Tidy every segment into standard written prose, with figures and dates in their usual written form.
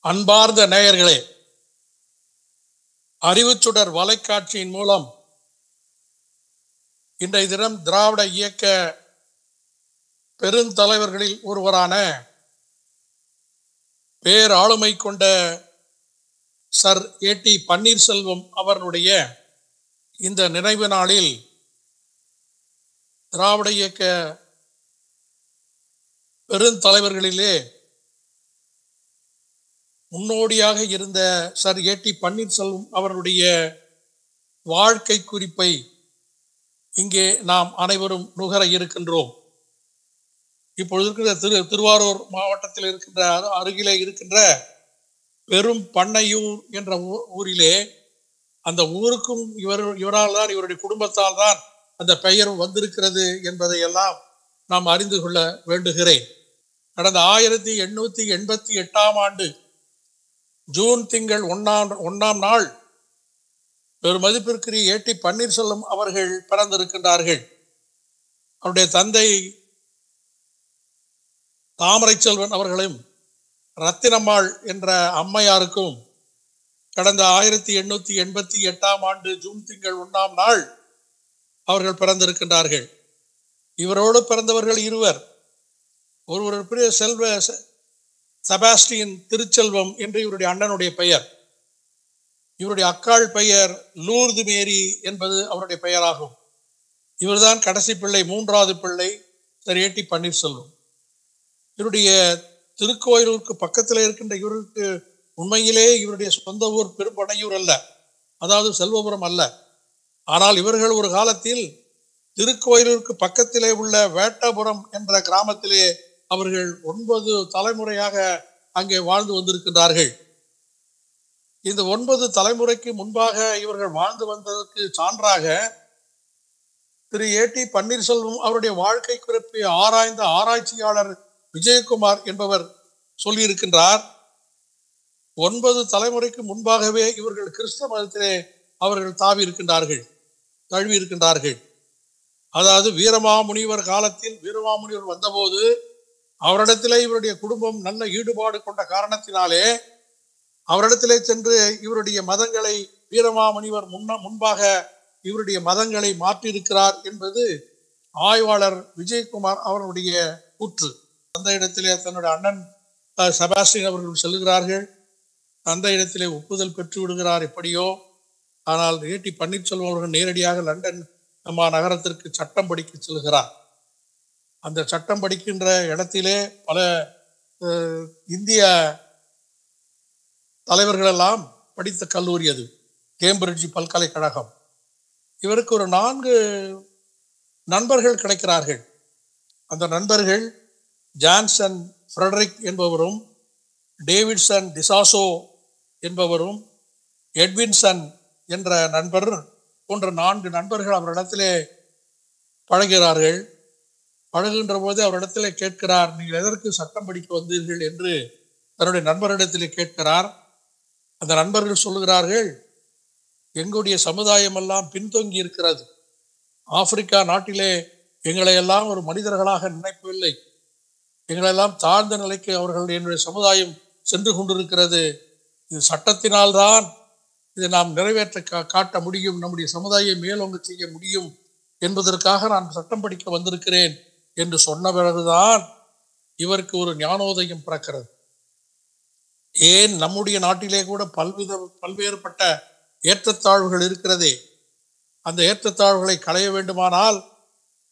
அன்பார்ந்த நேயர்களே, அறிவுச்சுடர் வலைக்காட்சியின் மூலம் இன்றைய தினம் திராவிட இயக்க பெருந்தலைவர்களில் ஒருவரான பேராளுமை கொண்ட சர் ஏ.டி. பன்னீர்செல்வம் அவர்களுடைய இந்த நினைவு நாளில் திராவிட இயக்க பெருந்தலைவர்களிலே முன்னோடியாக இருந்த சர் ஏ.டி. பன்னீர்செல்வம் அவர்களுடைய வாழ்க்கை குறிப்பை இங்கே நாம் அனைவரும் நுகர இருக்கின்றோம். இப்பொழுது இருக்கிற திருவாரூர் மாவட்டத்தில் இருக்கின்ற அருகிலே இருக்கின்ற பெரும் பண்ணையூர் என்ற ஊரிலே அந்த ஊருக்கும் இவரால் தான், இவருடைய குடும்பத்தால் தான் அந்த பெயர் வந்திருக்கிறது என்பதை எல்லாம் நாம் அறிந்து கொள்ள வேண்டுகிறேன். கடந்த 1888 ஆண்டு ஜூன் திங்கள் 1ஆம் நாள் பெருமதிப்பிற்குரிய ஏ.டி. பன்னீர்செல்வம் அவர்கள் பிறந்திருக்கின்றார்கள். அவருடைய தந்தை தாமரை செல்வன் அவர்களும் ரத்தினம்மாள் என்ற அம்மையாருக்கும் கடந்த 1888 ஆண்டு ஜூன் திங்கள் 1ஆம் நாள் அவர்கள் பிறந்திருக்கின்றார்கள். இவரோடு பிறந்தவர்கள் இருவர். ஒருவர் பெரிய செபாஸ்டியன் திருச்செல்வம் என்று இவருடைய அண்ணனுடைய பெயர். இவருடைய அக்காள் பெயர் லூர்து மேரி என்பது அவருடைய பெயராகும். இவர்தான் கடைசி பிள்ளை, 3வது பிள்ளை சர் ஏ.டி. பன்னீர்செல்வம். இவருடைய திருக்கோயிலூருக்கு பக்கத்தில் இருக்கின்ற இவருக்கு உண்மையிலே இவருடைய சொந்த ஊர் பெரும்பனையூர் அல்ல, அதாவது செல்வபுரம் அல்ல. ஆனால் இவர்கள் ஒரு காலத்தில் திருக்கோயிலூருக்கு பக்கத்திலே உள்ள வேட்டபுரம் என்ற கிராமத்திலே அவர்கள் 9 தலைமுறையாக அங்கே வாழ்ந்து வந்திருக்கின்றார்கள். இந்த 9 தலைமுறைக்கு முன்பாக இவர்கள் வாழ்ந்து வந்ததற்கு சான்றாக திரு ஏ.டி. பன்னீர்செல்வம் அவருடைய வாழ்க்கை குறிப்பை ஆராய்ந்த ஆராய்ச்சியாளர் விஜயகுமார் என்பவர் சொல்லியிருக்கின்றார். 9 தலைமுறைக்கு முன்பாகவே இவர்கள் கிறிஸ்தவ மதத்திலே அவர்கள் தழுவி இருக்கின்றார்கள். அதாவது வீரமாமுனிவர் காலத்தில் வீரமாமுனிவர் வந்தபோது அவரிடத்திலே இவருடைய குடும்பம் நல்ல ஈடுபாடு கொண்ட காரணத்தினாலே அவரிடத்திலே சென்று இவருடைய மதங்களை வீரமாமுனிவர் முன்பாக இவருடைய மதங்களை மாற்றியிருக்கிறார் என்பது ஆய்வாளர் விஜயகுமார் அவருடைய கூற்று. அந்த இடத்திலே தன்னுடைய அண்ணன் செபாஸ்டியன் அவர்கள் செல்கிறார்கள். அந்த இடத்திலே ஒப்புதல் பெற்று விடுகிறார் எப்படியோ. ஆனால் ஏ.டி. பன்னீர்செல்வம் அவர்கள் நேரடியாக லண்டன் நகரத்திற்கு சட்டம் படிக்க செல்கிறார். அந்த சட்டம் படிக்கின்ற இடத்திலே பல இந்திய தலைவர்களெல்லாம் படித்த கல்லூரி அது, கேம்பிரிட்ஜ் பல்கலைக்கழகம். இவருக்கு ஒரு 4 நண்பர்கள் கிடைக்கிறார்கள். அந்த நண்பர்கள் ஜான்சன் ஃப்ரெடரிக் என்பவரும், டேவிட்சன் டிசாசோ என்பவரும், எட்வின்சன் என்ற நண்பர் போன்ற 4 நண்பர்கள் அவரிடத்திலே பழகிறார்கள். பழகுகின்ற போது அவரிடத்திலே கேட்கிறார், நீங்கள் எதற்கு சட்டம் படிக்க வந்தீர்கள் என்று தன்னுடைய நண்பரிடத்திலே கேட்கிறார். அந்த நண்பர்கள் சொல்லுகிறார்கள், எங்களுடைய சமுதாயம் எல்லாம் பின்தங்கி இருக்கிறது. ஆப்பிரிக்கா நாட்டிலே எங்களை எல்லாம் ஒரு மனிதர்களாக நினைக்கவில்லை. எங்களெல்லாம் தாழ்ந்த நிலைக்கு என்னுடைய சமுதாயம் சென்று கொண்டிருக்கிறது. இது சட்டத்தினால்தான் இதை நாம் நிறைவேற்ற காட்ட முடியும், நம்முடைய சமுதாயம் மேலோங்க செய்ய முடியும் என்பதற்காக நான் சட்டம் படிக்க வந்திருக்கிறேன் என்று சொன்ன பிறகுதான் இவருக்கு ஒரு ஞானோதயம் பிறக்கிறது. ஏன் நம்முடைய நாட்டிலே கூட பல்வேறுபட்ட ஏற்றத்தாழ்வுகள் இருக்கிறதே, அந்த ஏற்றத்தாழ்வுகளை களைய வேண்டுமானால்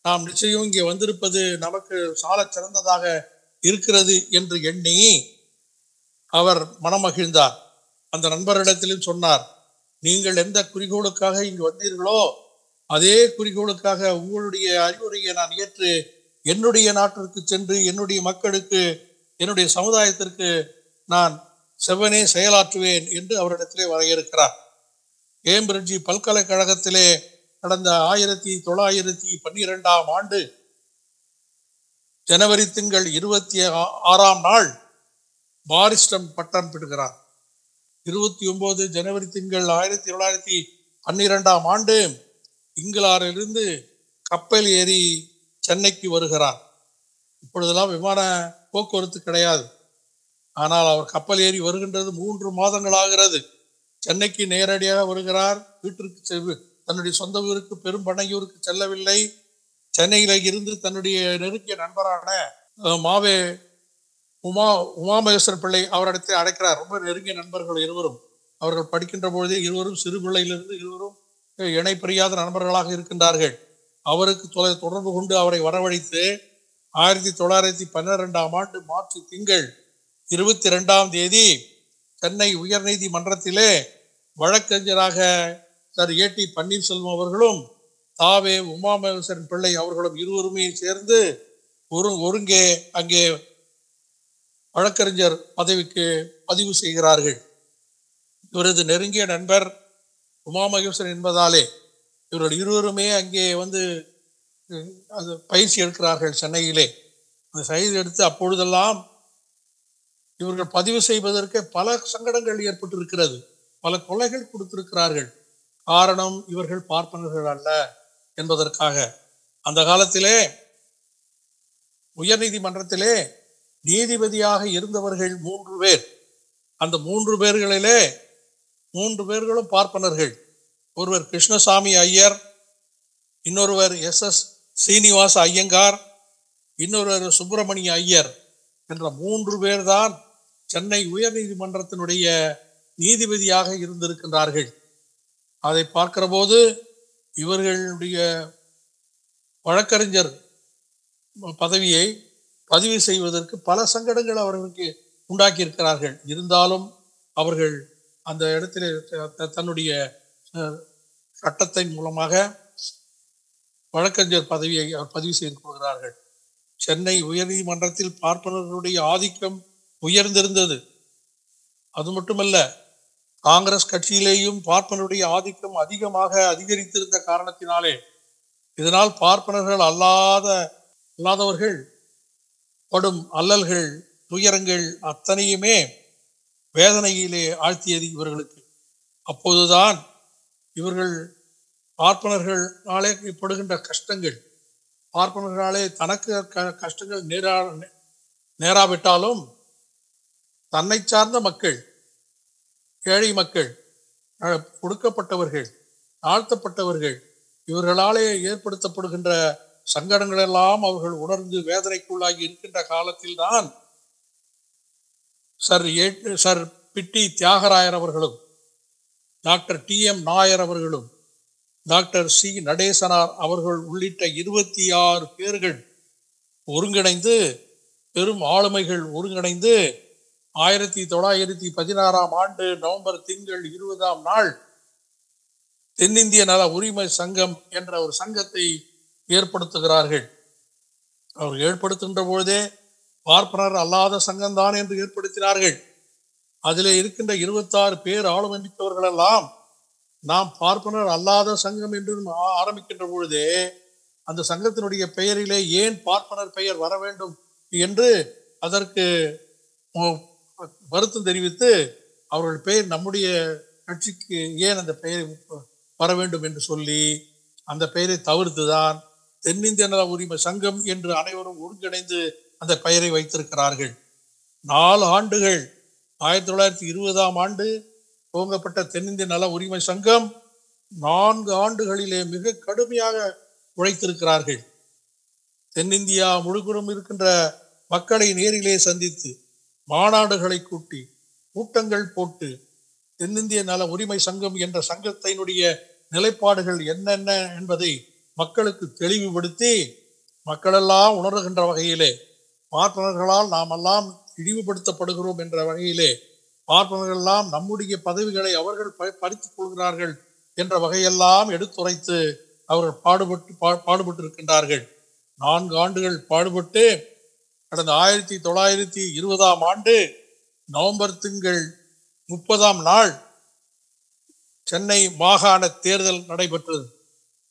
நாம் நிச்சயம் இங்கே வந்திருப்பது நமக்கு சால சிறந்ததாக இருக்கிறது என்று எண்ணி அவர் மனமகிழ்ந்தார். அந்த நண்பரிடத்திலும் சொன்னார், நீங்கள் எந்த குறிக்கோளுக்காக இங்கு வந்தீர்களோ அதே குறிக்கோளுக்காக உங்களுடைய அறிவுரையை நான் ஏற்று என்னுடைய நாட்டிற்கு சென்று என்னுடைய மக்களுக்கு, என்னுடைய சமுதாயத்திற்கு நான் செவ்வனே செயலாற்றுவேன் என்று அவரிடத்திலே வரையறுக்கிறார். கேம்பிரிட்ஜ் பல்கலைக்கழகத்திலே கடந்த 1912 ஆண்டு ஜனவரி திங்கள் 26ஆம் நாள் பாரிஸ்டம் பட்டம் பெறுகிறார். 29 ஜனவரி திங்கள் 1912 ஆண்டு இங்கிலாந்திலிருந்து கப்பல் ஏறி சென்னைக்கு வருகிறார். இப்பொழுதெல்லாம் விமான போக்குவரத்து கிடையாது. ஆனால் அவர் கப்பல் ஏறி வருகின்றது 3 மாதங்கள் ஆகிறது. சென்னைக்கு நேரடியாக வருகிறார். வீட்டிற்கு தன்னுடைய சொந்த ஊருக்கு பெரும்பனையூருக்கு செல்லவில்லை. சென்னையில இருந்து தன்னுடைய நெருங்கிய நண்பரான மாவே உமாமகேஸ்வரன் பிள்ளை அவரிடத்தை அழைக்கிறார். ரொம்ப நெருங்கிய நண்பர்கள் இருவரும். அவர்கள் படிக்கின்ற பொழுதே இருவரும் சிறு பிள்ளையிலிருந்து இருவரும் இணை பிரியாத நண்பர்களாக இருக்கின்றார்கள். அவருக்கு தொடர்பு கொண்டு அவரை வரவழைத்து 1912ஆம் ஆண்டு மார்ச் திங்கள் 22ஆம் தேதி சென்னை உயர் நீதிமன்றத்திலே வழக்கறிஞராக சர் ஏ.டி. பன்னீர்செல்வம் அவர்களும் தாவே உமாமகேஸ்வரன் பிள்ளை அவர்களும் இருவருமே சேர்ந்து ஒருங்கே அங்கே வழக்கறிஞர் பதவிக்கு பதிவு செய்கிறார்கள். இவரது நெருங்கிய நண்பர் உமாமகேஸ்வரன் என்பதாலே இவர்கள் இருவருமே அங்கே அது பயிற்சி எடுக்கிறார்கள் சென்னையிலே. அந்த பயிற்சி எடுத்து அப்பொழுதெல்லாம் இவர்கள் பதிவு செய்வதற்கு பல சங்கடங்கள் ஏற்பட்டிருக்கிறது. பல கொலைகள் கொடுத்திருக்கிறார்கள். காரணம் இவர்கள் பார்ப்பனர்கள் அல்ல என்பதற்காக. அந்த காலத்திலே உயர் நீதிமன்றத்திலே நீதிபதியாக இருந்தவர்கள் 3 பேர். அந்த 3 பேர்களிலே 3 பேர்களும் பார்ப்பனர்கள். ஒருவர் கிருஷ்ணசாமி ஐயர், இன்னொருவர் எஸ்.எஸ். சீனிவாச ஐயங்கார், இன்னொருவர் சுப்பிரமணிய ஐயர் என்ற 3 பேர் தான் சென்னை உயர் நீதிமன்றத்தினுடைய நீதிபதியாக இருந்திருக்கின்றார்கள். அதை பார்க்கிற போது இவர்களுடைய வழக்கறிஞர் பதவியை பதிவு செய்வதற்கு பல சங்கடங்கள் அவர்களுக்கு உண்டாக்கி இருக்கிறார்கள். இருந்தாலும் அவர்கள் அந்த இடத்திலே தன்னுடைய சட்டத்தின் மூலமாக வழக்கறிஞர் பதவியை அவர் பதிவு செய்து கொள்கிறார்கள். சென்னை உயர்நீதிமன்றத்தில் பார்ப்பனர்களுடைய ஆதிக்கம் உயர்ந்திருந்தது. அது மட்டுமல்ல, காங்கிரஸ் கட்சியிலேயும் பார்ப்பனருடைய ஆதிக்கம் அதிகமாக அதிகரித்திருந்த காரணத்தினாலே இதனால் பார்ப்பனர்கள் அல்லாதவர்கள் படும் அல்லல்கள், துயரங்கள் அத்தனையுமே வேதனையிலே ஆழ்த்தியது இவர்களுக்கு. அப்போதுதான் இவர்கள் பார்ப்பனர்களாலே படுகின்ற கஷ்டங்கள், பார்ப்பனர்களாலே தனக்கு கஷ்டங்கள் நேராவிட்டாலும் தன்னை சார்ந்த மக்கள், ஏழை மக்கள், ஒடுக்கப்பட்டவர்கள், தாழ்த்தப்பட்டவர்கள், இவர்களாலே ஏற்படுத்தப்படுகின்ற சங்கடங்கள் எல்லாம் அவர்கள் உணர்ந்து வேதனைக்குள்ளாகி இருக்கின்ற காலத்தில் தான் சர் பிட்டி தியாகராயர் அவர்களும், டாக்டர் டி.எம். நாயர் அவர்களும், டாக்டர் சி. நடேசனார் அவர்கள் உள்ளிட்ட 26 பேர்கள் ஒருங்கிணைந்து, பெரும் ஆளுமைகள் ஒருங்கிணைந்து 1916ஆம் ஆண்டு நவம்பர் திங்கள் 20ஆம் நாள் தென்னிந்திய நல உரிமை சங்கம் என்ற ஒரு சங்கத்தை ஏற்படுத்துகிறார்கள். அவர்கள் ஏற்படுத்துகின்ற பொழுதே பார்ப்பனர் அல்லாத சங்கம்தான் என்று ஏற்படுத்தினார்கள். அதிலே இருக்கின்ற 26 பேர் ஆளுமை மிக்கவர்கள் எல்லாம் நாம் பார்ப்பனர் அல்லாத சங்கம் என்று ஆரம்பிக்கின்ற பொழுதே அந்த சங்கத்தினுடைய பெயரிலே ஏன் பார்ப்பனர் பெயர் வர வேண்டும் என்று அதற்கு வருத்தம் தெரிவித்து, அவர்கள் பெயர் நம்முடைய கட்சிக்கு ஏன் அந்த பெயரை வர வேண்டும் என்று சொல்லி அந்த பெயரை தவிர்த்துதான் தென்னிந்திய நல உரிமை சங்கம் என்று அனைவரும் ஒருங்கிணைந்து அந்த பெயரை வைத்திருக்கிறார்கள். 4 ஆண்டுகள் 1920ஆம் ஆண்டு துவங்கப்பட்ட தென்னிந்திய நல உரிமை சங்கம் 4 ஆண்டுகளிலே மிக கடுமையாக உழைத்திருக்கிறார்கள். தென்னிந்தியா முழுவதும் இருக்கின்ற மக்களை நேரிலே சந்தித்து, மாநாடுகளை கூட்டி, கூட்டங்கள் போட்டு, தென்னிந்திய நல உரிமை சங்கம் என்ற சங்கத்தினுடைய நிலைப்பாடுகள் என்னென்ன என்பதை மக்களுக்கு தெளிவுபடுத்தி, மக்களெல்லாம் உணர்கின்ற வகையிலே, பார்ப்பனர்களால் நாம் எல்லாம் இழிவுபடுத்தப்படுகிறோம் என்ற வகையிலே, பார்ப்பனர்களெல்லாம் நம்முடைய பதவிகளை அவர்கள் பறித்துக் கொள்கிறார்கள் என்ற வகையெல்லாம் எடுத்துரைத்து அவர்கள் பாடுபட்டு இருக்கின்றார்கள். 4 ஆண்டுகள் பாடுபட்டு கடந்த 1920ஆம் ஆண்டு நவம்பர் திங்கள் 30ஆம் நாள் சென்னை மாகாண தேர்தல் நடைபெற்றது.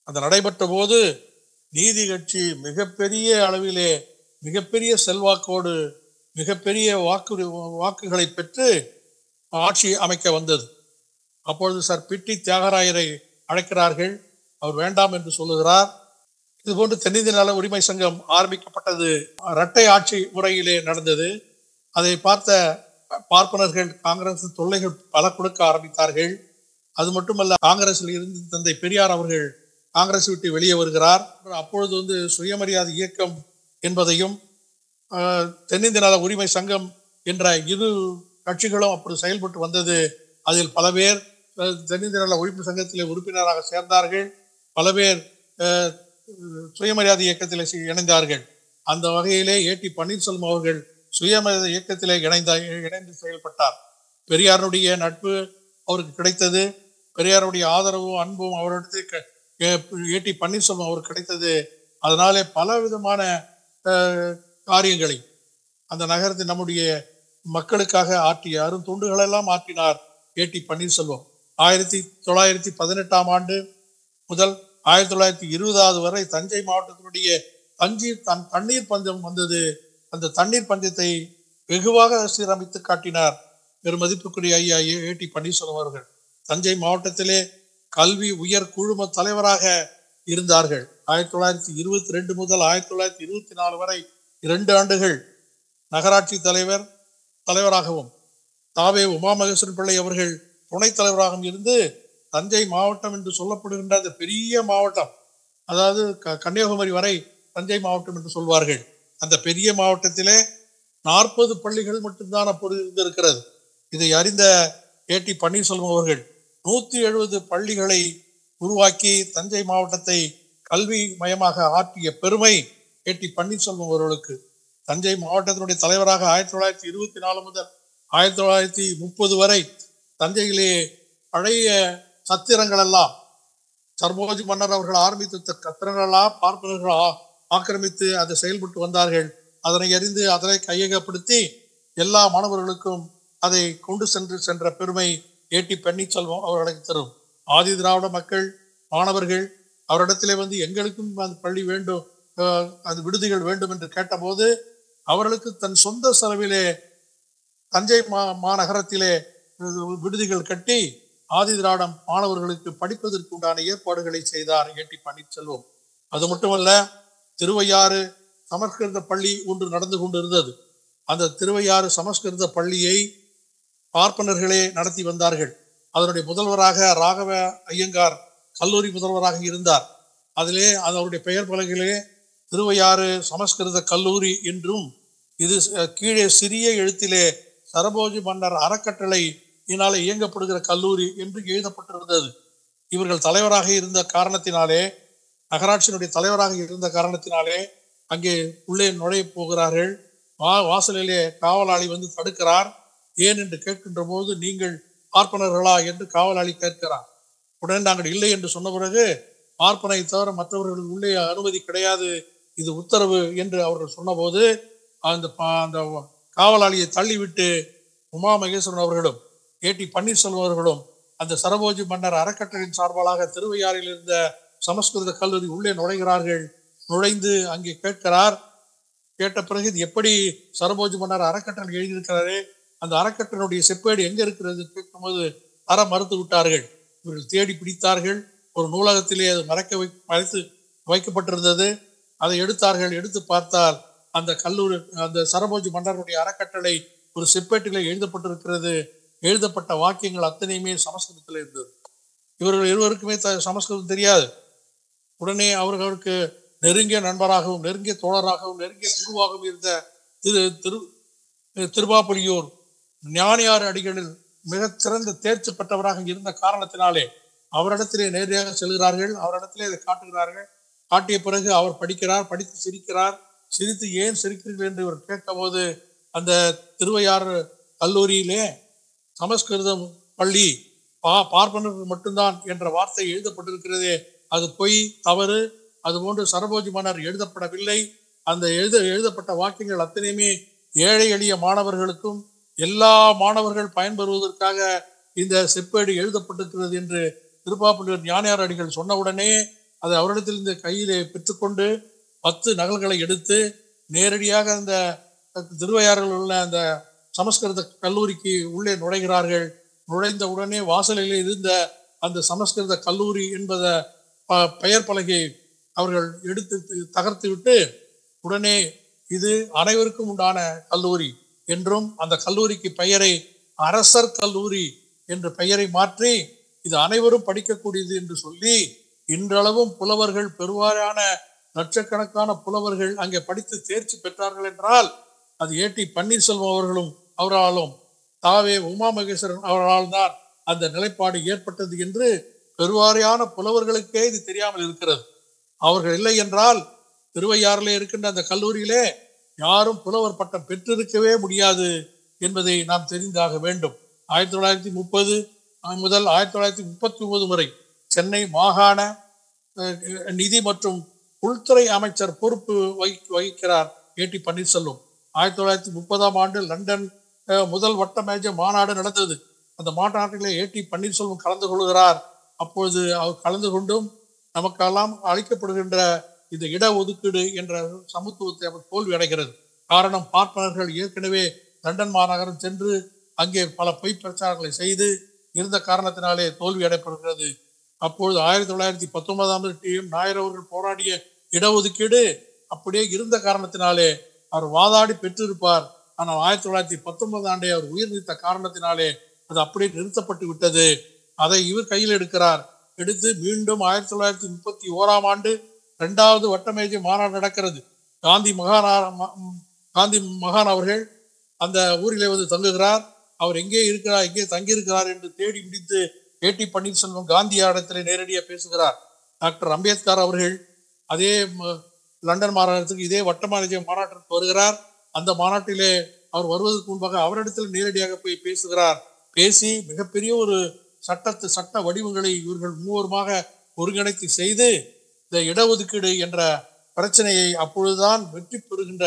அந்த நடைபெற்ற போது நீதி கட்சி மிகப்பெரிய அளவிலே, மிகப்பெரிய செல்வாக்கோடு, மிகப்பெரிய வாக்குகளை பெற்று ஆட்சி அமைக்க வந்தது. அப்பொழுது சர் பிட்டி தியாகராயரை அழைக்கிறார்கள். அவர் வேண்டாம் என்று சொல்லுகிறார். இதுபோன்று தென்னிந்திய நல உரிமை சங்கம் ஆரம்பிக்கப்பட்டது இரட்டை ஆட்சி முறையிலே நடந்தது. அதை பார்த்த பார்ப்பனர்கள் காங்கிரஸ் தொல்லைகள் பல கொடுக்க ஆரம்பித்தார்கள். அது மட்டுமல்ல, காங்கிரஸில் இருந்து தந்தை பெரியார் அவர்கள் காங்கிரஸ் விட்டு வெளியே வருகிறார். அப்பொழுது சுயமரியாதை இயக்கம் என்பதையும் தென்னிந்திய நல உரிமை சங்கம் என்ற இரு கட்சிகளும் அப்படி செயல்பட்டு வந்தது. அதில் பல பேர் தென்னிந்திய நல உரிமை சங்கத்திலே உறுப்பினராக சேர்ந்தார்கள். பல பேர் சுயமரியாதை இயக்கத்திலே இணைந்தார்கள். அந்த வகையிலே ஏடி பன்னீர்செல்வம் அவர்கள் சுயமரியாதை இயக்கத்திலே இணைந்து செயல்பட்டார். பெரியாருடைய நட்பு அவருக்கு கிடைத்தது. பெரியாருடைய ஆதரவும் அன்பும் அவரிடத்தில் ஏடி பன்னீர்செல்வம் அவருக்கு கிடைத்தது. அதனாலே பல விதமான காரியங்களை அந்த நகரத்தில் நம்முடைய மக்களுக்காக ஆற்றிய அருந்தொண்டுகளெல்லாம் ஆற்றினார் ஏடி பன்னீர்செல்வம். 1918 ஆண்டு முதல் 1920 வரை தஞ்சை மாவட்டத்தினுடைய தண்ணீர் பஞ்சம் வந்தது. அந்த தண்ணீர் பஞ்சத்தை வெகுவாக சீரமைத்து காட்டினார் பெருமதிப்புக்குரிய ஐயா ஏடி பன்னீர்செல்வம் அவர்கள். தஞ்சை மாவட்டத்திலே கல்வி உயர் குழும தலைவராக இருந்தார்கள். 1922 முதல் 1924 வரை 2 ஆண்டுகள் நகராட்சி தலைவராகவும் தாவே உமாமகேஸ்வரன் பிள்ளை அவர்கள் துணைத் தலைவராகவும் இருந்து தஞ்சை மாவட்டம் என்று சொல்லப்படுகின்ற அந்த பெரிய மாவட்டம், அதாவது கன்னியாகுமரி வரை தஞ்சை மாவட்டம் என்று சொல்வார்கள். அந்த பெரிய மாவட்டத்திலே 40 பள்ளிகள் மட்டும்தான் அப்போது இருந்திருக்கிறது. இதை அறிந்த ஏடி பன்னீர்செல்வம் அவர்கள் 170 பள்ளிகளை உருவாக்கி தஞ்சை மாவட்டத்தை கல்வி மயமாக ஆற்றிய பெருமை ஏடி பன்னீர்செல்வம் அவர்களுக்கு. தஞ்சை மாவட்டத்தினுடைய தலைவராக 1924 முதல் 1930 வரை தஞ்சையிலே பழைய சத்திரங்கள் எல்லாம் சர்போஜி மன்னர் அவர்கள் ஆரம்பித்த கத்திரங்கள் எல்லாம் பார்ப்பனர்கள் ஆக்கிரமித்து அதை செயல்பட்டு வந்தார்கள். அதனை அறிந்து அதனை கையகப்படுத்தி எல்லா மாணவர்களுக்கும் அதை கொண்டு சென்ற பெருமை ஏடி பன்னீர்செல்வம் அவர்களுக்கு தரும். ஆதி திராவிட மக்கள் மாணவர்கள் அவரிடத்திலே எங்களுக்கும் அந்த பள்ளி வேண்டும், அந்த விடுதிகள் வேண்டும் என்று கேட்டபோது அவர்களுக்கு தன் சொந்த செலவிலே தஞ்சை மாநகரத்திலே விடுதிகள் கட்டி ஆதி திராவிட மாணவர்களுக்கு படிப்பதற்கு உண்டான ஏற்பாடுகளை செய்தார் ஏடி பன்னீர்செல்வம். அது மட்டுமல்ல, திருவையாறு சமஸ்கிருத பள்ளி ஒன்று நடந்து கொண்டிருந்தது. அந்த திருவையாறு சமஸ்கிருத பள்ளியை பார்ப்பனர்களே நடத்தி வந்தார்கள். அதனுடைய முதல்வராக ராகவ ஐயங்கார் கல்லூரி முதல்வராக இருந்தார். அதிலே அவருடைய பெயர் பலகையிலே திருவையாறு சமஸ்கிருத கல்லூரி என்றும், இது கீழே சிறிய எழுத்திலே சரபோஜி மன்னர் அறக்கட்டளை இதனால இயங்கப்படுகிற கல்லூரி என்று எழுதப்பட்டிருந்தது. இவர்கள் தலைவராக இருந்த காரணத்தினாலே, நகராட்சியினுடைய தலைவராக இருந்த காரணத்தினாலே அங்கே உள்ளே நுழைய போகிறார்கள். வாசலிலே காவலாளி தடுக்கிறார். ஏன் என்று கேட்கின்ற போது, நீங்கள் பார்ப்பனர்களா என்று காவலாளி கேட்கிறார். உடனே நாங்கள் இல்லை என்று சொன்ன பிறகு, பார்ப்பனை தவிர மற்றவர்களுக்கு உள்ளே அனுமதி கிடையாது, இது உத்தரவு என்று அவர்கள் சொன்னபோது அந்த காவலாளியை தள்ளிவிட்டு உமா மகேஸ்வரன் அவர்களும் ஏடி பன்னீர்செல்வம் அவர்களும் அந்த சரபோஜி மன்னர் அறக்கட்டளையின் சார்பாக திருவையாறில் இருந்த சமஸ்கிருத கல்லூரி உள்ளே நுழைகிறார்கள். நுழைந்து அங்கே கேட்கிறார். கேட்ட பிறகு, இது எப்படி சரபோஜி மன்னர் அறக்கட்டளை எழுதியிருக்கிறாரே, அந்த அறக்கட்டளையுடைய செப்பேடு எங்க இருக்கிறது கேட்கும்போது தர மறுத்து விட்டார்கள். இவர்கள் தேடி பிடித்தார்கள். ஒரு நூலகத்திலே அது மறைத்து வைக்கப்பட்டிருந்தது. அதை எடுத்தார்கள். எடுத்து பார்த்தால் அந்த கல்லூரி, அந்த சரபோஜி மன்னருடைய அறக்கட்டளை ஒரு செப்பேட்டிலே எழுதப்பட்டிருக்கிறது. எழுதப்பட்ட வாக்கியங்கள் அத்தனையுமே சமஸ்கிருதத்தில் இருந்தது. இவர்கள் இருவருக்குமே சமஸ்கிருதம் தெரியாது. உடனே அவர்களுக்கு நெருங்கிய நண்பராகவும் நெருங்கிய தோழராகவும் நெருங்கிய குருவாகவும் இருந்த திருவாப்புலியூர் ஞானியார் அடிகளில் மிக சிறந்த தேர்ச்சி பெற்றவராக இருந்த காரணத்தினாலே அவரிடத்திலே நேரடியாக செல்கிறார்கள். அவரிடத்திலே இதை காட்டுகிறார்கள். காட்டிய பிறகு அவர் படிக்கிறார். படித்து சிரிக்கிறார். சிரித்து, ஏன் சிரிக்கிறீர்கள் என்று இவர் கேட்டபோது, அந்த திருவையாறு கல்லூரியிலே சமஸ்கிருதம் பள்ளி பார்ப்பனர்கள் மட்டும்தான் என்ற வார்த்தை எழுதப்பட்டிருக்கிறதே, அது பொய், தவறு. அதுபோன்று சரபோஜி மன்னர் எழுதப்படவில்லை. அந்த எழுதப்பட்ட வாக்கியங்கள் அத்தனையுமே ஏழை எளிய மாணவர்களுக்கும் எல்லா மாணவர்கள் பயன்பெறுவதற்காக இந்த செப்பேடு எழுதப்பட்டிருக்கிறது என்று திருப்பாப்புலியூர் ஞானியார் அடிகள் சொன்னவுடனே அதை அவரிடத்திலிருந்து கையிலே பெற்றுக்கொண்டு 10 நகல்களை எடுத்து நேரடியாக அந்த திருவையாறில் உள்ள அந்த சமஸ்கிருத கல்லூரிக்கு உள்ளே நுழைகிறார்கள். நுழைந்த உடனே வாசலில் இருந்த அந்த சமஸ்கிருத கல்லூரி என்பத பெயர் பலகையை அவர்கள் எடுத்து தகர்த்து விட்டு, உடனே இது அனைவருக்கும் உண்டான கல்லூரி, என்றும் அந்த கல்லூரிக்கு பெயரை அரசர் கல்லூரி என்ற பெயரை மாற்றி இது அனைவரும் படிக்கக்கூடியது என்று சொல்லி இன்றளவும் புலவர்கள் பெருவாரியான லட்சக்கணக்கான புலவர்கள் அங்கே படித்து தேர்ச்சி பெற்றார்கள் என்றால் அது ஏடி பன்னீர்செல்வம் அவர்களும் அவராலும் தாவே உமா மகேஸ்வரன் அவர்களால் தான் அந்த நிலைப்பாடு ஏற்பட்டது என்று பெருவாரியான புலவர்களுக்கே இது தெரியாமல் இருக்கிறது. அவர்கள் இல்லை என்றால் திருவையாறிலே இருக்கின்ற அந்த கல்லூரியிலே யாரும் புலவர் பட்டம் பெற்றிருக்கவே முடியாது என்பதை நாம் தெரிந்தாக வேண்டும். 1930 முதல் 1939 வரை சென்னை மாகாண நிதி மற்றும் உள்துறை அமைச்சர் பொறுப்பு வகிக்கிறார் ஏடி பன்னீர்செல்வம். 1930ஆம் ஆண்டு லண்டன் முதல் வட்ட மேஜ மாநாடு நடந்தது. அந்த மாநாட்டிலே ஏடி பன்னீர்செல்வம் கலந்து கொள்கிறார். அப்பொழுது அவர் கலந்து கொண்டும் நமக்கெல்லாம் அளிக்கப்படுகின்ற இந்த இடஒதுக்கீடு என்ற சமத்துவத்தை அவர் தோல்வி அடைகிறது. காரணம், பார்ப்பனர்கள் ஏற்கனவே லண்டன் மாநகரம் சென்று அங்கே பல பொய் பிரச்சாரங்களை செய்து இருந்த காரணத்தினாலே தோல்வி அடைப்படுகிறது. அப்பொழுது 1919ஆம் டி.எம். நாயர் அவர்கள் போராடிய இடஒதுக்கீடு அப்படியே இருந்த காரணத்தினாலே அவர் வாதாடி பெற்றிருப்பார். ஆனால் 1919 ஆண்டே அவர் உயிர் நீத்த காரணத்தினாலே அது அப்படியே நிறுத்தப்பட்டு விட்டது. அதை இவர் கையில் எடுக்கிறார். எடுத்து மீண்டும் 1931ஆம் ஆண்டு 2வது வட்டமேஜை மாநாடு நடக்கிறது. காந்தி மகான் அவர்கள் அந்த ஊரிலே வந்து தங்குகிறார். அவர் எங்கே இருக்கிறார், எங்கே தங்கியிருக்கிறார் என்று தேடி பிடித்து ஏடி பன்னீர்செல்வம் காந்தியாரிடத்திலே நேரடியாக பேசுகிறார். டாக்டர் அம்பேத்கர் அவர்கள் அதே லண்டன் மாநாட்டத்துக்கு இதே வட்டமேஜை மாநாட்டிற்கு வருகிறார். அந்த மாநாட்டிலே அவர் வருவதற்கு முன்பாக அவரிடத்தில் நேரடியாக போய் பேசுகிறார். பேசி மிகப்பெரிய ஒரு சட்ட வடிவங்களை இவர்கள் மூவருமாக ஒருங்கிணைத்து செய்து இந்த இடஒதுக்கீடு என்ற பிரச்சனையை அப்பொழுதுதான் வெற்றி பெறுகின்ற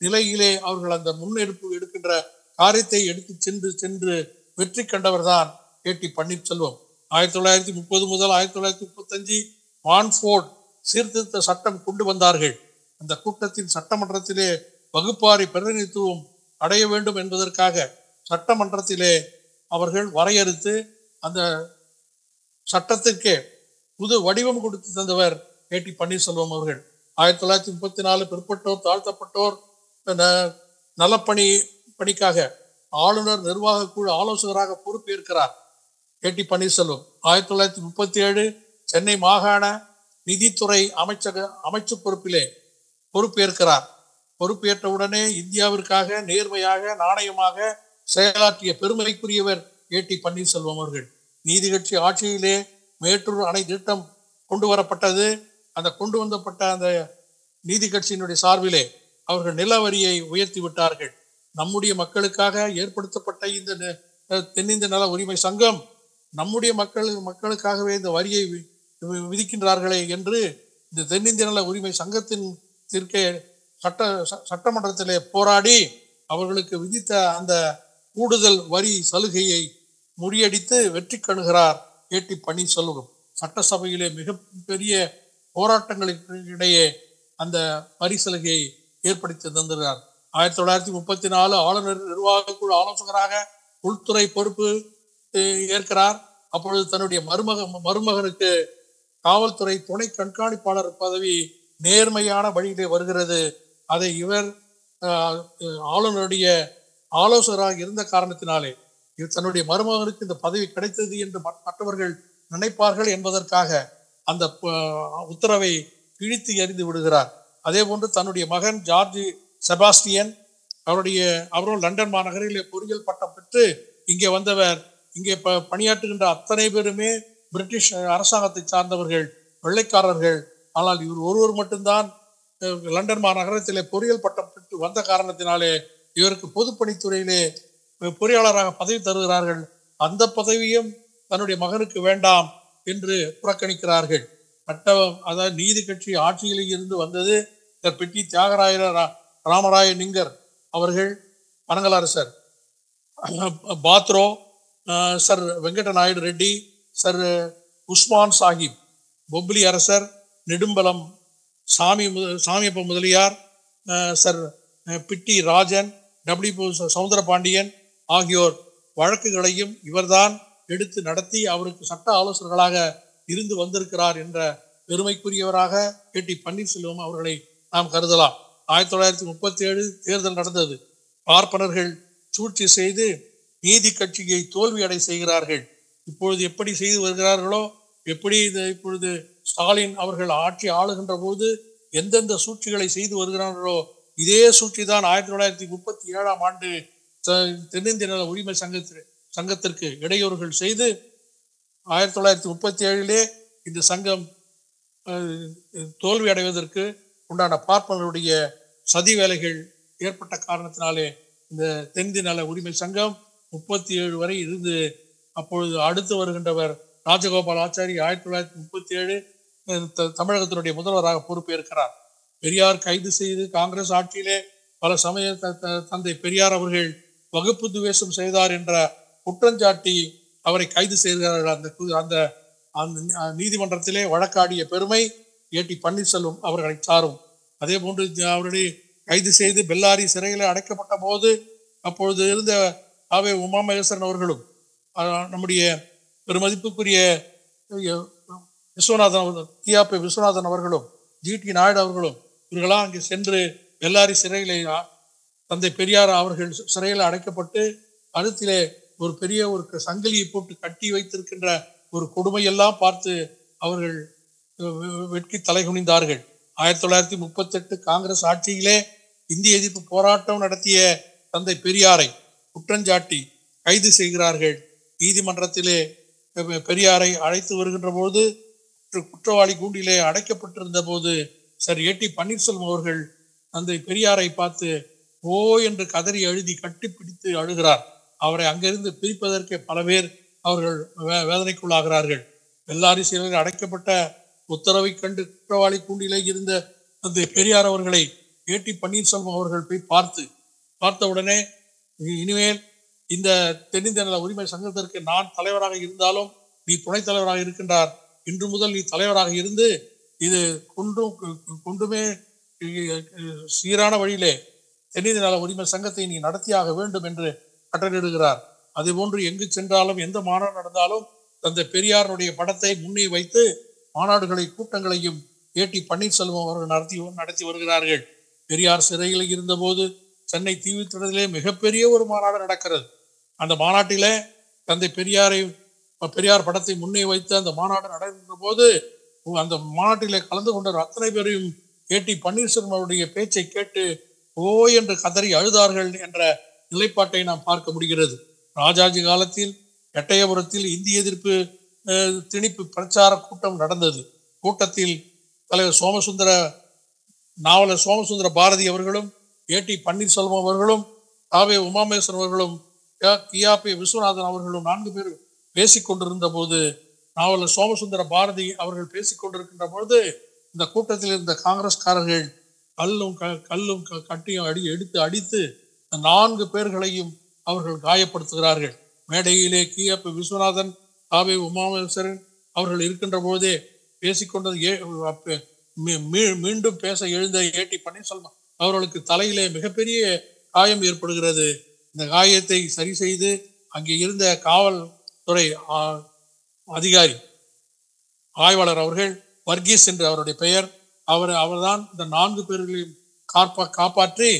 நிலையிலே அவர்கள் அந்த முன்னெடுப்பு எடுக்கின்ற காரியத்தை எடுத்து சென்று வெற்றி கண்டவர் தான் ஏடி பன்னீர்செல்வம். 1930 முதல் 1935 வான்ஃபோர்ட் சீர்திருத்த சட்டம் கொண்டு வந்தார்கள். அந்த கூட்டத்தின் சட்டமன்றத்திலே வகுப்பாரி பிரதிநிதித்துவம் அடைய வேண்டும் என்பதற்காக சட்டமன்றத்திலே அவர்கள் வரையறுத்து அந்த சட்டத்திற்கே புது வடிவம் கொடுத்து தந்தவர் ஏடி பன்னீர்செல்வம் அவர்கள். 1934 பிற்பட்டோர் தாழ்த்தப்பட்டோர் நலப்பணிக்காக ஆளுநர் நிர்வாக குழு ஆலோசகராக பொறுப்பேற்கிறார் ஏடி பன்னீர்செல்வம். 1937 சென்னை மாகாண நிதித்துறை அமைச்சு பொறுப்பிலே பொறுப்பேற்கிறார். பொறுப்பேற்றவுடனே இந்தியாவிற்காக நேர்மையாக நாணயமாக செயலாற்றிய பெருமைக்குரியவர் ஏடி பன்னீர்செல்வம் அவர்கள். நீதி கட்சி ஆட்சியிலே மேட்டூர் அணை திட்டம் கொண்டு வரப்பட்டது. அந்த கொண்டு வந்தப்பட்ட அந்த நீதி கட்சியினுடைய சார்பிலே அவர்கள் நில வரியை உயர்த்தி விட்டார்கள். நம்முடைய மக்களுக்காக ஏற்படுத்தப்பட்ட இந்த தென்னிந்திய நல உரிமை சங்கம் நம்முடைய மக்களுக்காகவே இந்த வரியை விதிக்கின்றார்களே என்று இந்த தென்னிந்திய நல உரிமை சங்கத்தின் சட்டமன்றத்திலே போராடி அவர்களுக்கு விதித்த அந்த கூடுதல் வரி சலுகையை முறியடித்து வெற்றி காணுகிறார் ஏடி பன்னீர்செல்வம். சட்டசபையிலே மிகப்பெரிய போராட்டங்களுக்கு இடையே அந்த வரி சலுகையை ஏற்படுத்தி தந்துகிறார். 1934 ஆளுநர் நிர்வாக குழு ஆலோசகராக உள்துறை பொறுப்பு ஏற்கிறார். அப்பொழுது தன்னுடைய மருமகனுக்கு காவல்துறை துணை கண்காணிப்பாளர் பதவி நேர்மையான வழியிலே வருகிறது. அதை இவர் ஆளுநருடைய ஆலோசகராக இருந்த காரணத்தினாலே தன்னுடைய மருமகனுக்கு இந்த பதவி கிடைத்தது என்று மற்றவர்கள் நினைப்பார்கள் என்பதற்காக அந்த உத்தரவை கிழித்து எறிந்து விடுகிறார். அதே போன்று தன்னுடைய மகன் ஜார்ஜ் செபாஸ்டியன் அவரும் லண்டன் மாநகரிலே பொறியியல் பட்டம் பெற்று இங்கே வந்தவர். இங்கே பணியாற்றுகின்ற அத்தனை பேருமே பிரிட்டிஷ் அரசாங்கத்தை சார்ந்தவர்கள், வெள்ளைக்காரர்கள். ஆனால் இவர் ஒருவர் மட்டும்தான் லண்டன் மாநகரத்திலே பொறியியல் பட்டம் பெற்று வந்த காரணத்தினாலே இவருக்கு பொதுப்பணித்துறையிலே பொறியாளராக பதவி தருகிறார்கள். அந்த பதவியும் தன்னுடைய மகனுக்கு வேண்டாம் என்று புறக்கணிக்கிறார்கள். அதாவது நீதி கட்சி ஆட்சியில் இருந்து வந்தது பெட்டி தியாகராய ராமராய நிங்கர் அவர்கள், பனங்கலரசர் பாத்ரோ, சர் வெங்கட நாயுடு ரெட்டி, சர் உஸ்மான் சாஹிப், பொப்லி அரசர், நெடும்பலம் சாமியப்ப முதலியார், சர் பிட்டி ராஜன், டபிள்யூ சவுந்தரபாண்டியன் ஆகியோர் வழக்குகளையும் இவர்தான் எடுத்து நடத்தி அவருக்கு சட்ட ஆலோசகர்களாக இருந்து வந்திருக்கிறார் என்ற பெருமைக்குரியவராக ஏடி பன்னீர்செல்வம் அவர்களை நாம் கருதலாம். 1937 தேர்தல் நடந்தது. பார்ப்பனர்கள் சூழ்ச்சி செய்து நீதி கட்சியை தோல்வி அடை செய்கிறார்கள். இப்பொழுது எப்படி செய்து வருகிறார்களோ, எப்படி இப்பொழுது ஸ்டாலின் அவர்கள் ஆட்சி ஆளுகின்ற போது எந்தெந்த சூழ்ச்சிகளை செய்து வருகிறார்களோ, இதே சூழ்ச்சி தான் 1937ஆம் ஆண்டு தென்னிந்திய நல உரிமை சங்கத்திற்கு இடையூறுகள் செய்து 1937 இந்த சங்கம் தோல்வி அடைவதற்கு உண்டான பார்ப்பனருடைய சதி வேலைகள் ஏற்பட்ட காரணத்தினாலே இந்த தென்னிந்திய நல உரிமை சங்கம் 37 வரை இருந்து, அப்பொழுது அடுத்து வருகின்றவர் ராஜகோபால் ஆச்சாரி 1937 தமிழகத்தினுடைய முதல்வராக பொறுப்பேற்கிறார். பெரியார் கைது செய்து காங்கிரஸ் ஆட்சியிலே பல சமய தந்தை பெரியார் அவர்கள் வகுப்பு துவேஷம் செய்தார் என்ற குற்றஞ்சாட்டி அவரை கைது செய்கிறார்கள். அந்த நீதிமன்றத்திலே வழக்காடிய பெருமை ஏடி பன்னீர்செல்வம் அவர்களை சாரும். அதே போன்று அவருடைய கைது செய்து பெல்லாரி சிறையில் அடைக்கப்பட்ட போது அப்பொழுது இருந்த ஆவே உமாமகேஸ்வரன் அவர்களும் நம்முடைய பெருமதிப்புக்குரிய கியாபி விஸ்வநாதன் அவர்களும் ஜிடி நாயுடு அவர்களும் இவர்களாம் அங்கே சென்று பெல்லாரி சிறையிலே தந்தை பெரியார் அவர்கள் சிறையில் அடைக்கப்பட்டு கழுத்திலே ஒரு பெரிய ஒரு சங்கிலியை போட்டு கட்டி வைத்திருக்கின்ற ஒரு கொடுமையெல்லாம் பார்த்து அவர்கள் வெட்கி தலைகுனிந்தார்கள். 1938 காங்கிரஸ் ஆட்சியிலே இந்திய எதிர்ப்பு போராட்டம் நடத்திய தந்தை பெரியாரை குற்றஞ்சாட்டி கைது செய்கிறார்கள். நீதிமன்றத்திலே பெரியாரை அழைத்து வருகின்ற போது குற்றவாளி கூண்டிலே அடைக்கப்பட்டிருந்த போது சர் ஏடி பன்னீர்செல்வம் அவர்கள் தந்தை பெரியாரை பார்த்து ஓ என்று கதறி அழுதி கட்டிப்பிடித்து அழுகிறார். அவரை அங்கிருந்து பிரிப்பதற்கு பல பேர் அவர்கள் வேதனைக்குள்ளாகிறார்கள். பெல்லாரி சிறையில் அடைக்கப்பட்ட உத்தரவை கண்டு குற்றவாளி கூண்டிலே இருந்த அந்த பெரியார் அவர்களை ஏடி பன்னீர்செல்வம் அவர்கள் போய் பார்த்த உடனே, இனிமேல் இந்த தென்னிந்திய நல உரிமை சங்கத்திற்கு நான் தலைவராக இருந்தாலும் நீ துணைத் தலைவராக இருக்கின்றார், இன்று முதல் நீ தலைவராக இருந்து இது கொண்டுமே சீரான வழியிலே தென்னிந்திய நல உரிமை சங்கத்தை நீ நடத்தியாக வேண்டும் என்று கட்டளையிடுகிறார். அதே போன்று எங்கு சென்றாலும் எந்த மாநாடு நடந்தாலும் தந்தை பெரியாருடைய படத்தை முன்னே வைத்து மாநாடுகளை கூட்டங்களையும் ஏடி பன்னீர்செல்வம் அவர்கள் நடத்தி வருகிறார்கள். பெரியார் சிறையில் இருந்தபோது சென்னை தீவுத்திடத்திலே மிகப்பெரிய ஒரு மாநாடு நடக்கிறது. அந்த மாநாட்டிலே தந்தை பெரியார் படத்தை முன்னே வைத்து அந்த மாநாடு நடக்கின்ற போது அந்த மாநாட்டிலே கலந்து கொண்ட அத்தனை பேரையும் ஏடி பன்னீர்செல்வம் அவருடைய பேச்சை கேட்டு ஓ என்று கதறி அழுதார்கள் என்ற நிலைப்பாட்டை நாம் பார்க்க முடிகிறது. ராஜாஜி காலத்தில் எட்டயபுரத்தில் இந்திய எதிர்ப்பு திணிப்பு பிரச்சார கூட்டம் நடந்தது. கூட்டத்தில் தலைவர் நாவலர் சோமசுந்தர பாரதி அவர்களும் ஏடி பன்னீர்செல்வம் அவர்களும் ஆவே உமாமேஸ்வரன் அவர்களும் கியாபி விஸ்வநாதன் அவர்களும் 4 பேர் பேசிக் கொண்டிருந்த போது, நாவலர் சோமசுந்தர பாரதி அவர்கள் பேசிக் கொண்டிருக்கின்ற பொழுது இந்த கூட்டத்தில் இருந்த காங்கிரஸ்காரர்கள் கல்லும் கட்டியும் எடுத்து அடித்து 4 பேர்களையும் அவர்கள் காயப்படுத்துகிறார்கள். மேடையிலே கியாபி விஸ்வநாதன் ஆவே உமாமேஸ்வரன் அவர்கள் இருக்கின்ற போதே பேசிக்கொண்டது மீண்டும் பேச எழுந்த ஏடி பன்னீர்செல்வம் அவர்களுக்கு தலையிலே மிகப்பெரிய காயம் ஏற்படுகிறது. இந்த காயத்தை சரி செய்து அங்கே இருந்த காவல்துறை அதிகாரி ஆய்வாளர் அவர்கள் வர்கீஸ் என்று அவருடைய பெயர், அவர்தான் இந்த 4 பேர்களையும் காப்பாற்றி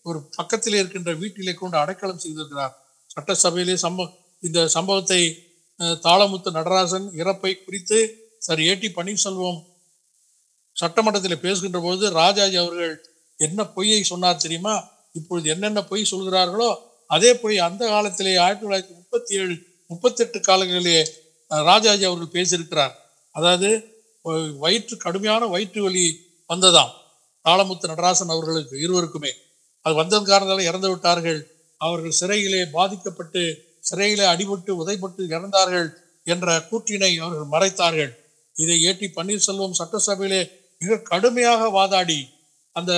ஒரு பக்கத்தில் இருக்கின்ற வீட்டிலே கொண்டு அடைக்கலம் செய்திருக்கிறார். சட்டசபையிலே இந்த சம்பவத்தை தாளமுத்து நடராசன் இறப்பை குறித்து சர் ஏடி பன்னீர்செல்வம் சட்டமன்றத்தில் பேசுகின்ற போது ராஜாஜி அவர்கள் என்ன பொய்யை சொன்னார் தெரியுமா? இப்பொழுது என்னென்ன பொய் சொல்கிறார்களோ அதே பொய் அந்த காலத்திலே 1937 38 காலங்களிலே ராஜாஜி அவர்கள் பேசியிருக்கிறார். அதாவது கடுமையான வயிற்று வலி வந்ததாம் தாளமுத்து நடராசன் அவர்களுக்கு இருவருக்குமே. அது வந்தது காரணத்தால் இறந்து விட்டார்கள். அவர்கள் சிறையிலே பாதிக்கப்பட்டு சிறையிலே அடிபட்டு உதைப்பட்டு இறந்தார்கள் என்ற கூற்றினை அவர்கள் மறைத்தார்கள். இதை ஏடி பன்னீர்செல்வம் சட்டசபையிலே மிக கடுமையாக வாதாடி அந்த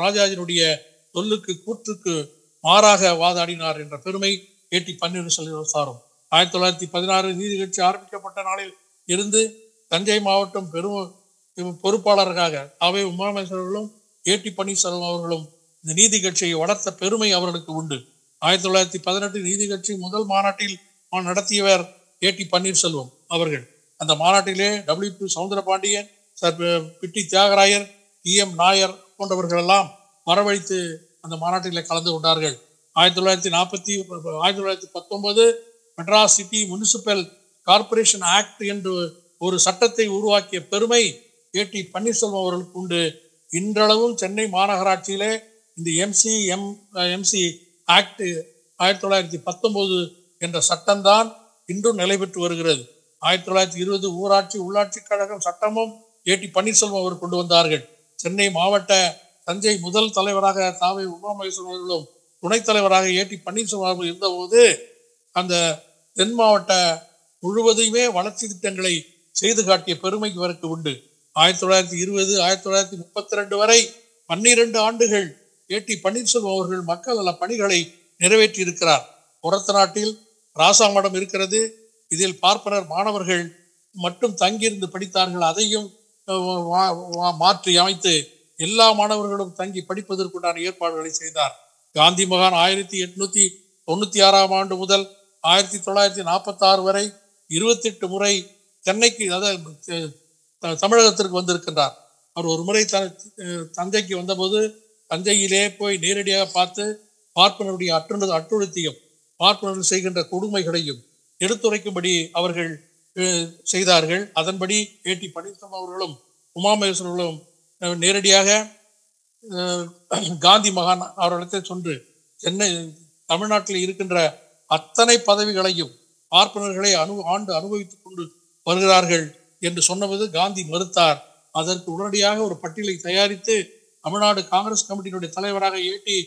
ராஜாஜினுடைய சொல்லுக்கு கூற்றுக்கு மாறாக வாதாடினார் என்ற பெருமை ஏடி பன்னீர்செல்வம் சாரும். 1916 நீதி கட்சி ஆரம்பிக்கப்பட்ட நாளில் இருந்து தஞ்சை மாவட்டம் பொறுப்பாளராக அவை உமாமேஸ்வரர்களும் ஏடி பன்னீர்செல்வம் அவர்களும் இந்த நீதி கட்சியை வளர்த்த பெருமை அவர்களுக்கு உண்டு. 1918 நீதி கட்சி முதல் மாநாட்டில் நடத்தியவர் ஏடி பன்னீர்செல்வம் அவர்கள். அந்த மாநாட்டிலே WP சவுந்தரபாண்டியன், பிட்டி தியாகராயர், EM நாயர் போன்றவர்கள் எல்லாம் வரவழைத்து அந்த மாநாட்டில் கலந்து கொண்டார்கள். 1919 Madras city municipal corporation act என்று ஒரு சட்டத்தை உருவாக்கிய பெருமை ஏடி பன்னீர்செல்வம் அவர்களுக்கு உண்டு. இன்றளவும் சென்னை மாநகராட்சியிலே இந்த எம்சி ஆக்ட் 1919 என்ற சட்டம்தான் இன்றும் நிலை பெற்று வருகிறது. 1920 ஊராட்சி உள்ளாட்சி கழகம் சட்டமும் ஏடி பன்னீர்செல்வம் அவர் கொண்டு வந்தார்கள். சென்னை மாவட்ட தஞ்சை முதல் தலைவராக தாவை உமாமகேஸ்வரன் அவர்களும் துணைத் தலைவராக ஏடி பன்னீர்செல்வம் அவர்கள் இருந்தபோது அந்த தென் மாவட்ட முழுவதையுமே வளர்ச்சி திட்டங்களை செய்து காட்டிய பெருமை இவருக்கு உண்டு. 1920 1932 வரை 12 ஆண்டுகள் ஏடி பன்னீர்செல்வம் அவர்கள் மக்கள் நல பணிகளை நிறைவேற்றி இருக்கிறார். புறத்த நாட்டில் ராசாமடம் இருக்கிறது. இதில் பார்ப்பனர் மாணவர்கள் மட்டும் தங்கியிருந்து படித்தார்கள். அதையும் மாற்றி அமைத்து எல்லா மாணவர்களும் தங்கி படிப்பதற்குண்டான ஏற்பாடுகளை செய்தார். காந்தி மகான் 1896 ஆண்டு முதல் 1946 வரை 28 முறை சென்னைக்கு, அதாவது தமிழகத்திற்கு வந்திருக்கின்றார். அவர் ஒரு முறை தஞ்சைக்கு வந்தபோது தஞ்சையிலே போய் நேரடியாக பார்த்து பார்ப்பனருடைய அட்டுழியத்தையும் பார்ப்பனர்கள் செய்கின்ற கொடுமைகளையும் எடுத்துரைக்கும்படி அவர்கள் செய்தார்கள். அதன்படி ஏடி பன்னீர்செல்வம் அவர்களும் உமாமகேஸ்வரர்களும் நேரடியாக காந்தி மகான் அவர்களிடத்தில் சென்று சென்னை தமிழ்நாட்டில் இருக்கின்ற அத்தனை பதவிகளையும் பார்ப்பனர்களை ஆண்டு அனுபவித்துக் கொண்டு வருகிறார்கள் என்று சொன்னபோது காந்தி மறுத்தார். அதற்கு உடனடியாக ஒரு பட்டியலை தயாரித்து தமிழ்நாடு காங்கிரஸ் கமிட்டியினுடைய தலைவராக ஏடி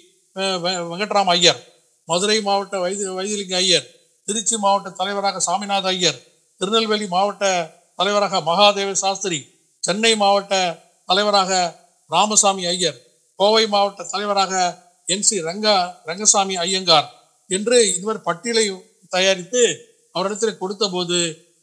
வெங்கட்ராம ஐயர், மதுரை மாவட்ட வைத்திலிங்க ஐயர், திருச்சி மாவட்ட தலைவராக சாமிநாத ஐயர், திருநெல்வேலி மாவட்ட தலைவராக மகாதேவ சாஸ்திரி, சென்னை மாவட்ட தலைவராக ராமசாமி ஐயர், கோவை மாவட்ட தலைவராக NC ரங்கசாமி ஐயங்கார் என்று இதுவரை பட்டியலை தயாரித்து அவரிடத்தில் கொடுத்த போது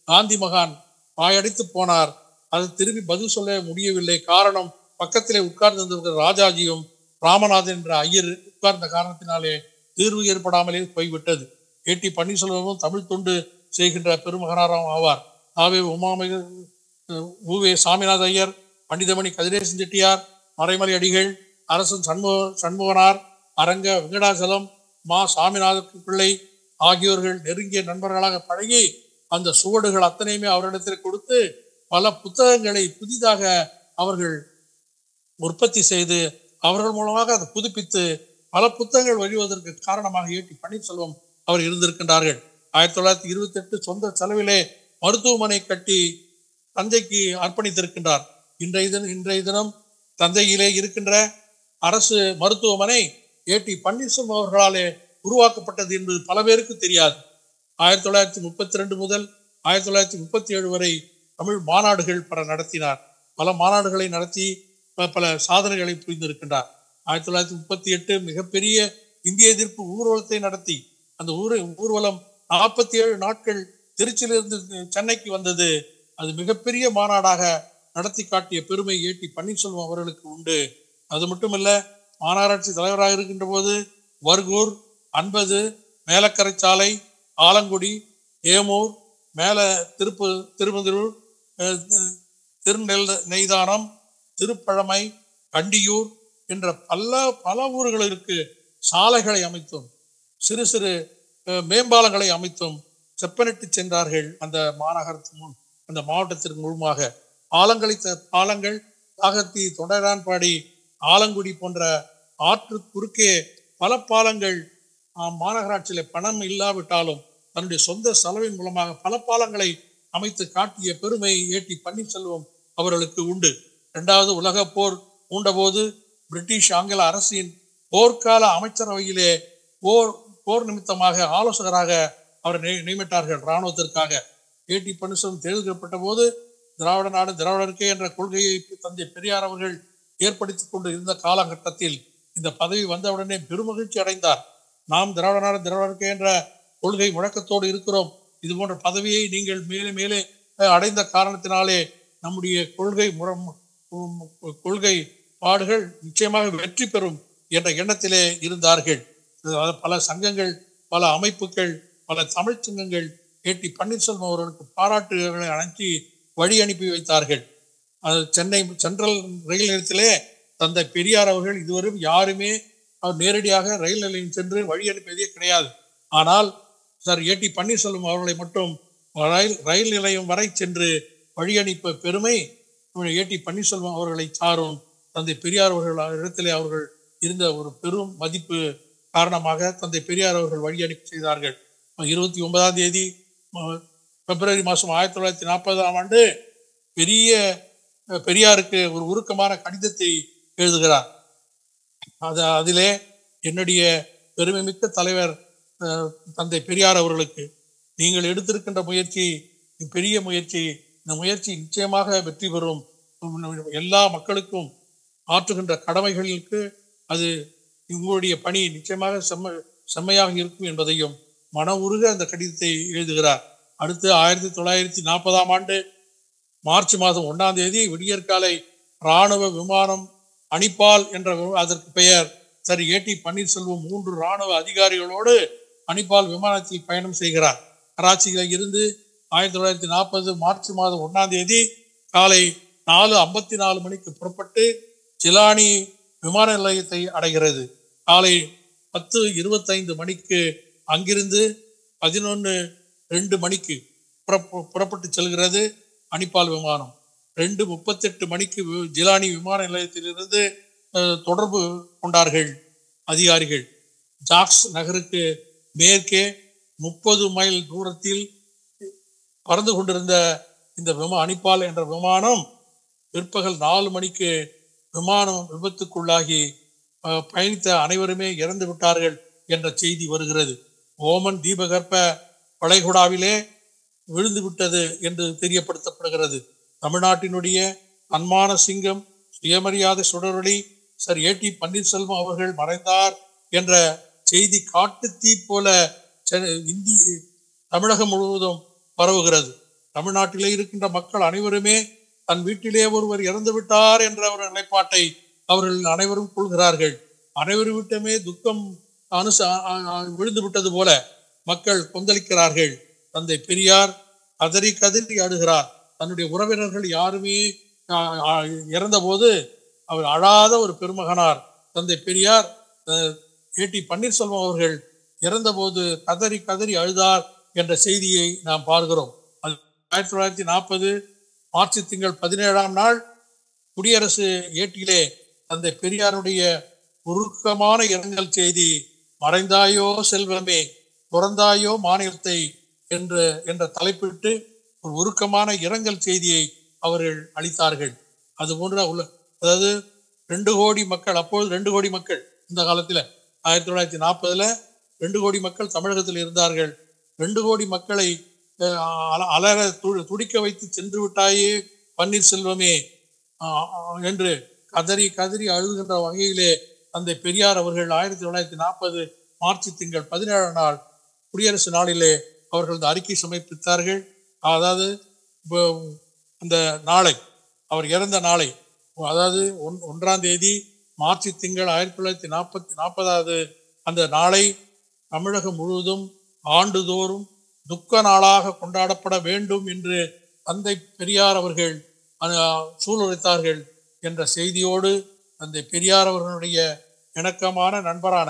காந்தி மகான் வாயடித்து போனார். அது திரும்பி பதில் சொல்ல முடியவில்லை. காரணம், பக்கத்திலே உட்கார்ந்திருந்த ராஜாஜியும் ராமநாதன் என்ற ஐயர் உட்கார்ந்த காரணத்தினாலே தீர்வு ஏற்படாமலே போய்விட்டது. ஏடி பன்னீர்செல்வமும் தமிழ் தொண்டு செய்கின்ற பெருமகனாராம் ஆவார். ஆவே உவே சாமிநாத ஐயர், பண்டிதமணி கதிரேசன் செட்டியார், மறைமலை அடிகள், அரசன் சண்முகனார், அரங்க வெங்கடாசலம், மா சாமிநாத பிள்ளை ஆகியோர்கள் நெருங்கிய நண்பர்களாக பழகி அந்த சுவடுகள் அத்தனையுமே அவரிடத்தில் கொடுத்து பல புத்தகங்களை புதிதாக அவர்கள் உற்பத்தி செய்து அவர்கள் மூலமாக அதை புதுப்பித்து பல புத்தகங்கள் வெளிவதற்கு காரணமாக ஏடி பன்னீர்செல்வம் அவர் இருந்திருக்கின்றார்கள். 1928 சொந்த செலவிலே மருத்துவமனை கட்டி தஞ்சைக்கு அர்ப்பணித்திருக்கின்றார். இன்றைய தினம் தஞ்சையிலே இருக்கின்ற அரசு மருத்துவமனை ஏடி பன்னீர்செல்வம் அவர்களாலே உருவாக்கப்பட்டது என்பது பல பேருக்கு தெரியாது. 1932 முதல் 1937 வரை தமிழ் மாநாடுகள் பல நடத்தினார். பல மாநாடுகளை நடத்தி பல சாதனைகளை புரிந்திருக்கின்றார். 1938 மிகப்பெரிய இந்திய எதிர்ப்பு ஊர்வலத்தை நடத்தி அந்த ஊர்வலம் 47 நாட்கள் திருச்சியிலிருந்து சென்னைக்கு வந்தது. அது மிகப்பெரிய மாநாடாக நடத்தி காட்டிய பெருமை ஏடி பன்னீர்செல்வம் அவர்களுக்கு உண்டு. அது மட்டுமல்ல, மாநகராட்சி தலைவராக இருக்கின்ற போது வர்கூர், 50, மேலக்கரை சாலை, ஆலங்குடி, ஏமூர், மேல திருமந்திரூர், திருநெய்தானம், திருப்பழமை, கண்டியூர் என்ற பல ஊர்களுக்கு சாலைகளை அமைத்தும் சிறு சிறு மேம்பாலங்களை அமைத்தும் செப்பனிட்டு சென்றார்கள். அந்த மாநகரத்தின் அந்த மாவட்டத்திற்கு முழுமாக பாலங்கள் தாகத்தி, தொண்டைரான்பாடி, ஆலங்குடி போன்ற ஆற்று குறுக்கே பல பாலங்கள் மாநகராட்சியில பணம் இல்லாவிட்டாலும் தன்னுடைய சொந்த செலவின் மூலமாக பல பாலங்களை அமைத்து காட்டிய பெருமை ஏடி பன்னீர்செல்வம் அவர்களுக்கு உண்டு. 2வது உலக போர் மூண்டபோது பிரிட்டிஷ் ஆங்கில அரசின் போர்க்கால அமைச்சரவையிலே போர் நிமித்தமாக ஆலோசகராக அவர் நியமித்தார்கள் இராணுவத்திற்காக. ஏடி பன்னீர்செல்வம் தேர்ந்தெடுக்கப்பட்ட போது திராவிட நாடு திராவிடருக்கே என்ற கொள்கையை தந்தை பெரியார் அவர்கள் ஏற்படுத்திக் கொண்டு இருந்த காலகட்டத்தில் இந்த பதவி வந்தவுடனே பெருமகிழ்ச்சி அடைந்தார். நாம் திராவிட நாடு திராவிடருக்கே என்ற கொள்கை முழக்கத்தோடு இருக்கிறோம். இது போன்ற பதவியை நீங்கள் மேலே மேலே அடைந்த காரணத்தினாலே நம்முடைய கொள்கை பாடுகள் நிச்சயமாக வெற்றி பெறும் என்ற எண்ணத்திலே இருந்தார்கள். பல சங்கங்கள், பல அமைப்புகள், பல தமிழ் சங்கங்கள் ஏடி பன்னீர்செல்வம் அவர்களுக்கு பாராட்டுகளை அனுப்பி வழி அனுப்பி வைத்தார்கள். சென்னை சென்ட்ரல் ரயில் நிலையத்திலே தந்தை பெரியார் அவர்கள் இதுவரை யாருமே அவர் நேரடியாக ரயில் நிலையம் சென்று வழி அனுப்பியதே கிடையாது. ஆனால் சார் ஏடி பன்னீர்செல்வம் அவர்களை மட்டும் ரயில் நிலையம் வரை சென்று வழி அனுப்ப பெருமை ஏடி பன்னீர்செல்வம் அவர்களை சாரும். தந்தை பெரியார் அவர்கள் இடத்திலே அவர்கள் இருந்த ஒரு பெரும் மதிப்பு காரணமாக தந்தை பெரியார் அவர்கள் வழி அனுப்பி செய்தார்கள். 29ஆம் தேதி பிப்ரவரி மாதம் 1940ஆம் ஆண்டு பெரியாருக்கு ஒரு உருக்கமான கடிதத்தை எழுதுகிறார். அதிலே என்னுடைய பெருமைமிக்க தலைவர் தந்தை பெரியார் அவர்களுக்கு நீங்கள் எடுத்திருக்கின்ற முயற்சி பெரிய முயற்சி, இந்த முயற்சி நிச்சயமாக வெற்றி பெறும், எல்லா மக்களுக்கும் ஆற்றுகின்ற கடமைகளுக்கு அது உங்களுடைய பணி நிச்சயமாக செம்மையாக இருக்கும் என்பதையும் மன உருக அந்த கடிதத்தை எழுதுகிறார். அடுத்து 1940ஆம் ஆண்டு மார்ச் மாதம் 1ஆம் தேதி விடியற்காலை இராணுவ விமானம் அணிப்பால் என்ற அதற்கு பெயர் சரி ஏடி பன்னீர்செல்வம் 3 இராணுவ அதிகாரிகளோடு அணிப்பால் விமானத்தில் பயணம் செய்கிறார். கராச்சியில் இருந்து 1940 மார்ச் மாதம் 1ஆம் தேதி காலை 4:54 மணிக்கு புறப்பட்டு ஜிலானி விமான நிலையத்தை அடைகிறது. காலை 10:25 மணிக்கு அங்கிருந்து 11:02 மணிக்கு புறப்பட்டு செல்கிறது அணிப்பால் விமானம். 2:38 மணிக்கு ஜிலானி விமான நிலையத்திலிருந்து தொடர்பு கொண்டார்கள் அதிகாரிகள். ஜாக்ஸ் நகருக்கு மேற்கே 30 மைல் தூரத்தில் பறந்து கொண்டிருந்த இந்த அணிப்பால் என்ற விமானம் பிற்பகல் 4 மணிக்கு விமானம் விபத்துக்குள்ளாகி பயணித்த அனைவருமே இறந்து விட்டார்கள் என்ற செய்தி வருகிறது. ஓமன் தீபகற்ப வளைகுடாவிலே விழுந்து விட்டது என்று தெரியப்படுத்தப்படுகிறது. தமிழ்நாட்டினுடைய அன்மான சிங்கம் சுயமரியாதை சுடரொளி சர் ஏடி பன்னீர்செல்வம் அவர்கள் மறைந்தார் என்ற செய்தி காட்டு தீ போல தமிழகம் முழுவதும் பரவுகிறது. தமிழ்நாட்டிலே இருக்கின்ற மக்கள் அனைவருமே தன் வீட்டிலே ஒருவர் இறந்து விட்டார் என்ற ஒரு நிலைப்பாட்டை அவர்கள் அனைவரும் கொள்கிறார்கள். அனைவரும் விட்டமே துக்கம் விழுந்து விட்டது போல மக்கள் கொந்தளிக்கிறார்கள். தந்தை பெரியார் கதறி கதறி ஆடுகிறார். தன்னுடைய உறவினர்கள் யாருமே இறந்த போது அவர் அழாத ஒரு பெருமகனார் தந்தை பெரியார். ஏடி பன்னீர்செல்வம் அவர்கள் இறந்த போது கதறி கதறி அழுதார் என்ற செய்தியை நாம் பார்க்கிறோம். 1940 மார்ச் திங்கள் 17ஆம் நாள் குடியரசு ஏட்டிலே தந்தை பெரியாருடைய உருக்கமான இரங்கல் செய்தி மறைந்தாயோ செல்வமே துறந்தாயோ மாநிலத்தை என்ற தலைப்பிட்டு ஒரு உருக்கமான இரங்கல் செய்தியை அவர்கள் அளித்தார்கள். அது போன்ற அதாவது 2 கோடி மக்கள், அப்போது 2 கோடி மக்கள், இந்த காலத்தில் 1940 2 கோடி மக்கள் தமிழகத்தில் இருந்தார்கள். 2 கோடி மக்களை அலற துடிக்க வைத்து சென்று விட்டாயே பன்னீர்செல்வமே என்று கதறி கதறி அழுகின்ற வகையிலே தந்தை பெரியார் அவர்கள் 1940 மார்ச் திங்கள் 17ஆம் நாள் குடியரசு நாளிலே அவர்கள் இந்த அறிக்கை சமர்ப்பித்தார்கள். அதாவது அந்த நாளை, அவர் இறந்த நாளை, அதாவது 1ஆம் தேதி மார்ச் திங்கள் 1940 அந்த நாளை தமிழகம் முழுவதும் ஆண்டுதோறும் துக்க நாளாக கொண்டாடப்பட வேண்டும் என்று தந்தை பெரியார் அவர்கள் சூளுரைத்தார்கள் என்ற செய்தியோடு தந்தை பெரியார் அவர்களுடைய இணக்கமான நண்பரான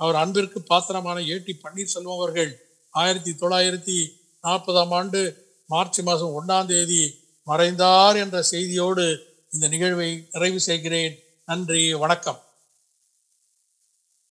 அவர் அன்பிற்கு பாத்திரமான ஏடி பன்னீர்செல்வம் அவர்கள் 1940ஆம் ஆண்டு மார்ச் மாதம் 1ஆம் தேதி மறைந்தார் என்ற செய்தியோடு இந்த நிகழ்வை நிறைவு செய்கிறேன். நன்றி, வணக்கம்.